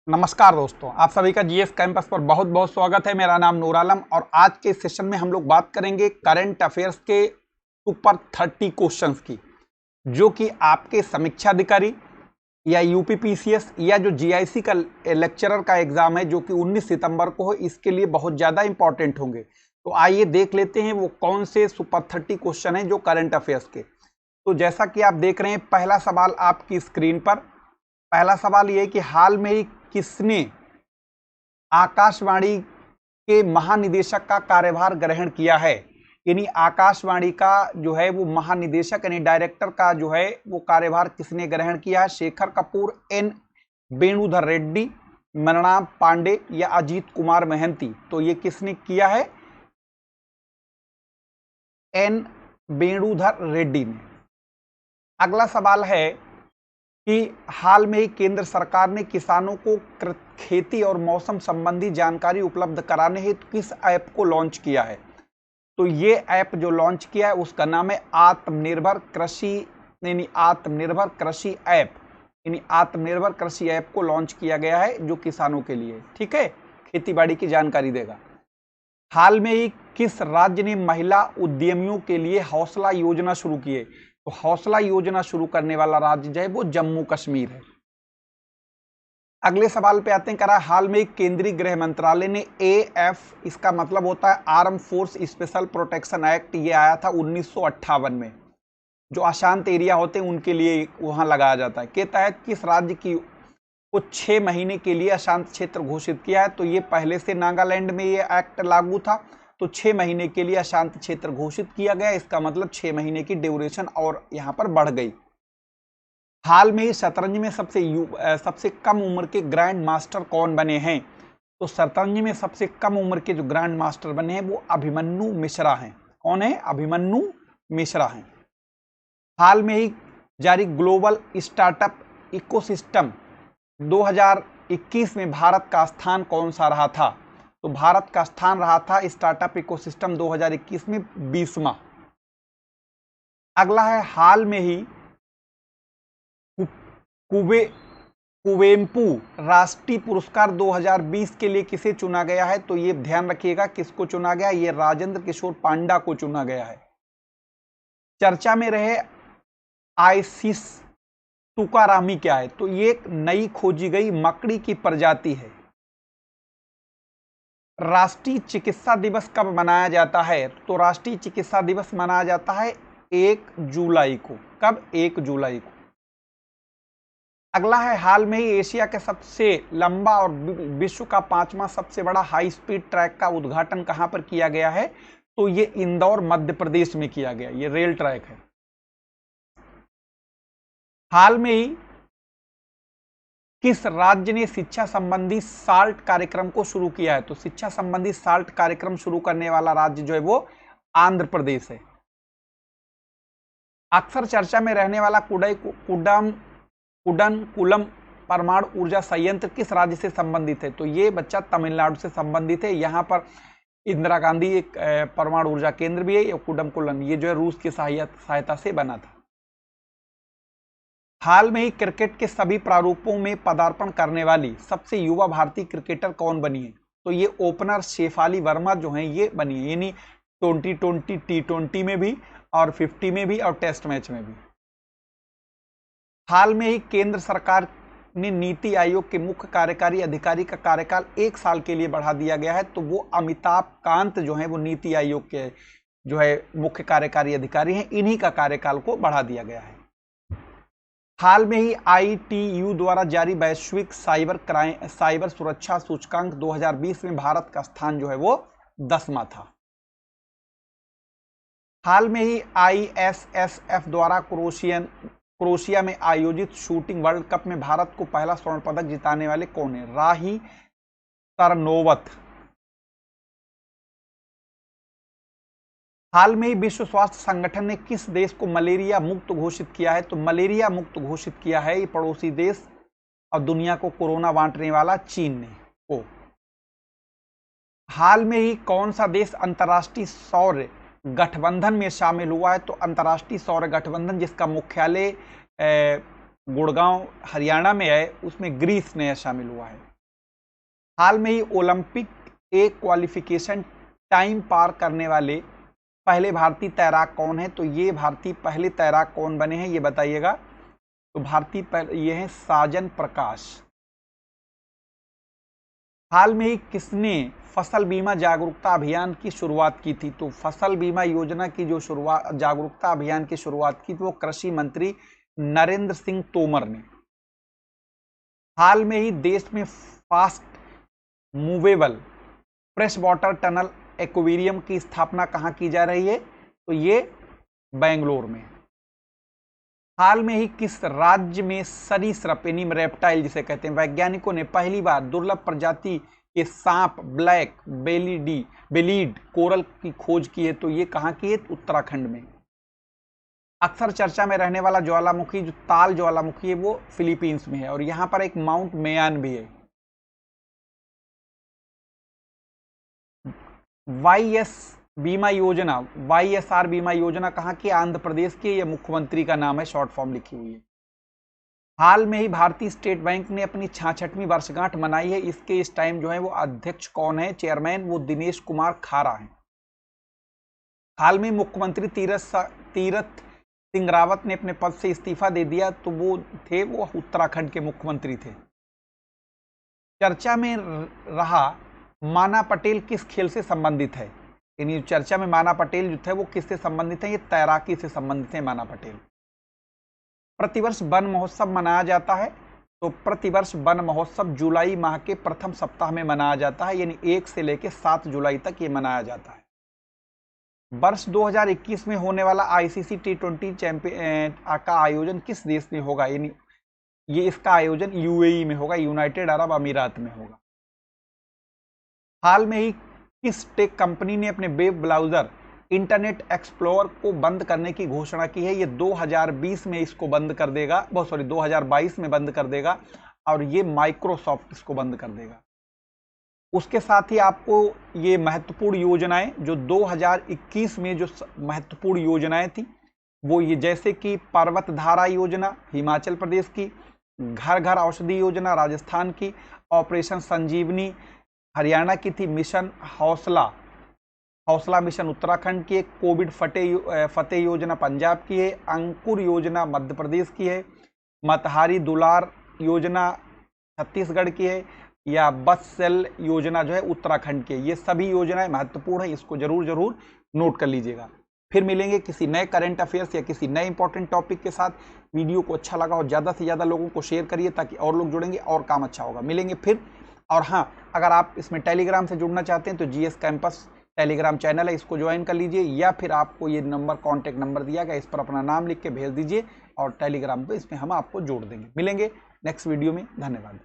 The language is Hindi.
नमस्कार दोस्तों, आप सभी का जीएस कैंपस पर बहुत बहुत स्वागत है। मेरा नाम नूर आलम और आज के सेशन में हम लोग बात करेंगे करंट अफेयर्स के सुपर 30 क्वेश्चंस की, जो कि आपके समीक्षा अधिकारी या यूपीपीसीएस या जो जीआईसी का लेक्चरर का एग्जाम है जो कि 19 सितंबर को हो, इसके लिए बहुत ज़्यादा इंपॉर्टेंट होंगे। तो आइए देख लेते हैं वो कौन से सुपर 30 क्वेश्चन हैं जो करंट अफेयर्स के। तो जैसा कि आप देख रहे हैं, पहला सवाल आपकी स्क्रीन पर। पहला सवाल ये है कि हाल में ही किसने आकाशवाणी के महानिदेशक का कार्यभार ग्रहण किया है। यानी आकाशवाणी का जो है वो महानिदेशक यानी डायरेक्टर का जो है वो कार्यभार किसने ग्रहण किया है। शेखर कपूर, एन वेणुधर रेड्डी, मृणाल पांडे या अजीत कुमार महंती। तो ये किसने किया है? एन वेणुधर रेड्डी ने। अगला सवाल है कि हाल में ही केंद्र सरकार ने किसानों को खेती और मौसम संबंधी जानकारी उपलब्ध कराने हेतु किस ऐप को लॉन्च किया है। तो ये ऐप जो लॉन्च किया है उसका नाम है आत्मनिर्भर कृषि ऐप। यानी आत्मनिर्भर कृषि ऐप को लॉन्च किया गया है जो किसानों के लिए, ठीक है, खेती बाड़ी की जानकारी देगा। हाल में ही किस राज्य ने महिला उद्यमियों के लिए हौसला योजना शुरू की है। तो हौसला योजना शुरू करने वाला राज्य जो है वो जम्मू कश्मीर है। अगले सवाल पे आते हैं। करा हाल में केंद्रीय गृह मंत्रालय ने एएफ, इसका मतलब होता है arm force special protection act, ये आया था 1958 में। जो अशांत एरिया होते हैं उनके लिए वहां लगाया जाता है। के तहत किस राज्य की को 6 महीने के लिए अशांत क्षेत्र घोषित किया है। तो ये पहले से नागालैंड में ये एक्ट लागू था, तो 6 महीने के लिए अशांत क्षेत्र घोषित किया गया। इसका मतलब 6 महीने की ड्यूरेशन और यहाँ पर बढ़ गई। हाल में ही शतरंज में सबसे कम उम्र के ग्रैंड मास्टर कौन बने हैं। तो शतरंज में सबसे कम उम्र के जो ग्रैंड मास्टर बने हैं वो अभिमन्यु मिश्रा हैं। कौन है? अभिमन्यु मिश्रा हैं। हाल में ही जारी ग्लोबल स्टार्टअप इकोसिस्टम 2021 में भारत का स्थान कौन सा रहा था। तो भारत का स्थान रहा था स्टार्टअप इकोसिस्टम 2021 में 20वां। अगला है हाल में ही कुवेम्पु राष्ट्रीय पुरस्कार 2020 के लिए किसे चुना गया है। तो ये ध्यान रखिएगा किसको चुना गया, ये राजेंद्र किशोर पांडा को चुना गया है। चर्चा में रहे आइसिस तुकारामी क्या है। तो ये एक नई खोजी गई मकड़ी की प्रजाति है। राष्ट्रीय चिकित्सा दिवस कब मनाया जाता है। तो राष्ट्रीय चिकित्सा दिवस मनाया जाता है 1 जुलाई को। कब? 1 जुलाई को। अगला है हाल में ही एशिया के सबसे लंबा और विश्व का 5वां सबसे बड़ा हाई स्पीड ट्रैक का उद्घाटन कहां पर किया गया है। तो ये इंदौर मध्य प्रदेश में किया गया। ये रेल ट्रैक है। हाल में ही किस राज्य ने शिक्षा संबंधी साल्ट कार्यक्रम को शुरू किया है। तो शिक्षा संबंधी साल्ट कार्यक्रम शुरू करने वाला राज्य जो है वो आंध्र प्रदेश है। अक्सर चर्चा में रहने वाला कुडनकुलम परमाणु ऊर्जा संयंत्र किस राज्य से संबंधित है। तो ये बच्चा तमिलनाडु से संबंधित है। यहाँ पर इंदिरा गांधी एक परमाणु ऊर्जा केंद्र भी है। कुडनकुलम ये जो है रूस की सहायता से बना था। हाल में ही क्रिकेट के सभी प्रारूपों में पदार्पण करने वाली सबसे युवा भारतीय क्रिकेटर कौन बनी है। तो ये ओपनर शेफाली वर्मा जो है ये बनी है। यानी 2020 T20 में भी और 50 में भी और टेस्ट मैच में भी। हाल में ही केंद्र सरकार ने नीति आयोग के मुख्य कार्यकारी अधिकारी का कार्यकाल 1 साल के लिए बढ़ा दिया गया है। तो वो अमिताभ कांत जो है वो नीति आयोग के जो है मुख्य कार्यकारी अधिकारी हैं, इन्हीं का कार्यकाल को बढ़ा दिया गया है। हाल में ही ITU द्वारा जारी वैश्विक साइबर सुरक्षा सूचकांक 2020 में भारत का स्थान जो है वो 10वां था। हाल में ही ISSF द्वारा क्रोएशिया में आयोजित शूटिंग वर्ल्ड कप में भारत को पहला स्वर्ण पदक जिताने वाले कौन है। राही तरनोवत। हाल में ही विश्व स्वास्थ्य संगठन ने किस देश को मलेरिया मुक्त घोषित किया है। तो मलेरिया मुक्त घोषित किया है ये पड़ोसी देश और दुनिया को कोरोना बांटने वाला चीन ने को। हाल में ही कौन सा देश अंतर्राष्ट्रीय सौर गठबंधन में शामिल हुआ है। तो अंतर्राष्ट्रीय सौर गठबंधन जिसका मुख्यालय गुड़गांव हरियाणा में है, उसमें ग्रीस ने शामिल हुआ है। हाल में ही ओलंपिक एक क्वालिफिकेशन टाइम पार करने वाले पहले भारतीय तैराक कौन है? तो ये भारतीय पहले तैराक कौन बने हैं ये बताइएगा। तो भारतीय ये हैं साजन प्रकाश। हाल में ही किसने फसल बीमा जागरूकता अभियान की शुरुआत की थी? तो फसल बीमा योजना की जो शुरुआत जागरूकता अभियान की शुरुआत की थी वो कृषि मंत्री नरेंद्र सिंह तोमर ने। हाल में ही देश में fast movable fresh water tunnel aquarium की स्थापना कहाँ की जा रही है? तो ये बेंगलोर में। हाल में ही किस राज्य में सरीसृप यानी रेप्टाइल जिसे कहते हैं वैज्ञानिकों ने पहली बार दुर्लभ प्रजाति के सांप ब्लैक बेलीड कोरल की खोज की है? तो ये कहाँ की है? उत्तराखंड में। अक्सर चर्चा में रहने वाला ज्वालामुखी जो ताल ज्वालामुखी है वो फिलीपींस में है और यहाँ पर एक माउंट मेयान भी है। वाईएस बीमा योजना YSR बीमा योजना कहाँ की? आंध्र प्रदेश की। यह मुख्यमंत्री का नाम है, शॉर्ट फॉर्म लिखी हुई है। हाल में ही भारतीय स्टेट बैंक ने अपनी 66वीं वर्षगांठ मनाई है। इसके इस टाइम जो है वो अध्यक्ष कौन है? चेयरमैन वो दिनेश कुमार खारा हैं। हाल में मुख्यमंत्री तीरथ सिंह रावत ने अपने पद से इस्तीफा दे दिया। तो वो उत्तराखंड के मुख्यमंत्री थे। चर्चा में रहा माना पटेल किस खेल से संबंधित है? यानी चर्चा में माना पटेल जो थे वो किससे संबंधित है? ये तैराकी से संबंधित है माना पटेल। प्रतिवर्ष वन महोत्सव मनाया जाता है। तो प्रतिवर्ष वन महोत्सव जुलाई माह के प्रथम सप्ताह में मनाया जाता है, यानी 1 से लेकर 7 जुलाई तक ये मनाया जाता है। वर्ष 2021 में होने वाला ICC T20 चैंपियन का आयोजन किस देश में होगा? यानी ये इसका आयोजन UAE में होगा, यूनाइटेड अरब अमीरात में होगा। हाल में ही किस टेक कंपनी ने अपने वेब ब्राउजर इंटरनेट एक्सप्लोरर को बंद करने की घोषणा की है? ये 2020 में इसको बंद कर देगा, 2022 में बंद कर देगा और ये माइक्रोसॉफ्ट इसको बंद कर देगा। उसके साथ ही आपको ये महत्वपूर्ण योजनाएं जो 2021 में जो महत्वपूर्ण योजनाएं थी वो ये जैसे कि पर्वतधारा योजना हिमाचल प्रदेश की, घर घर औषधि योजना राजस्थान की, ऑपरेशन संजीवनी हरियाणा की थी, मिशन हौसला मिशन उत्तराखंड की है, कोविड फतेह योजना पंजाब की है, अंकुर योजना मध्य प्रदेश की है, मतहारी दुलार योजना छत्तीसगढ़ की है या बस सेल योजना जो है उत्तराखंड की है। ये सभी योजनाएं महत्वपूर्ण है, इसको जरूर नोट कर लीजिएगा। फिर मिलेंगे किसी नए करंट अफेयर्स या किसी नए इंपॉर्टेंट टॉपिक के साथ। वीडियो को अच्छा लगा और ज़्यादा से ज़्यादा लोगों को शेयर करिए ताकि और लोग जुड़ेंगे और काम अच्छा होगा। मिलेंगे फिर। और हाँ, अगर आप इसमें टेलीग्राम से जुड़ना चाहते हैं तो GS कैंपस टेलीग्राम चैनल है, इसको ज्वाइन कर लीजिए या फिर आपको ये नंबर कॉन्टैक्ट नंबर दिया गया, इस पर अपना नाम लिख के भेज दीजिए और टेलीग्राम पे इसमें हम आपको जोड़ देंगे। मिलेंगे नेक्स्ट वीडियो में। धन्यवाद।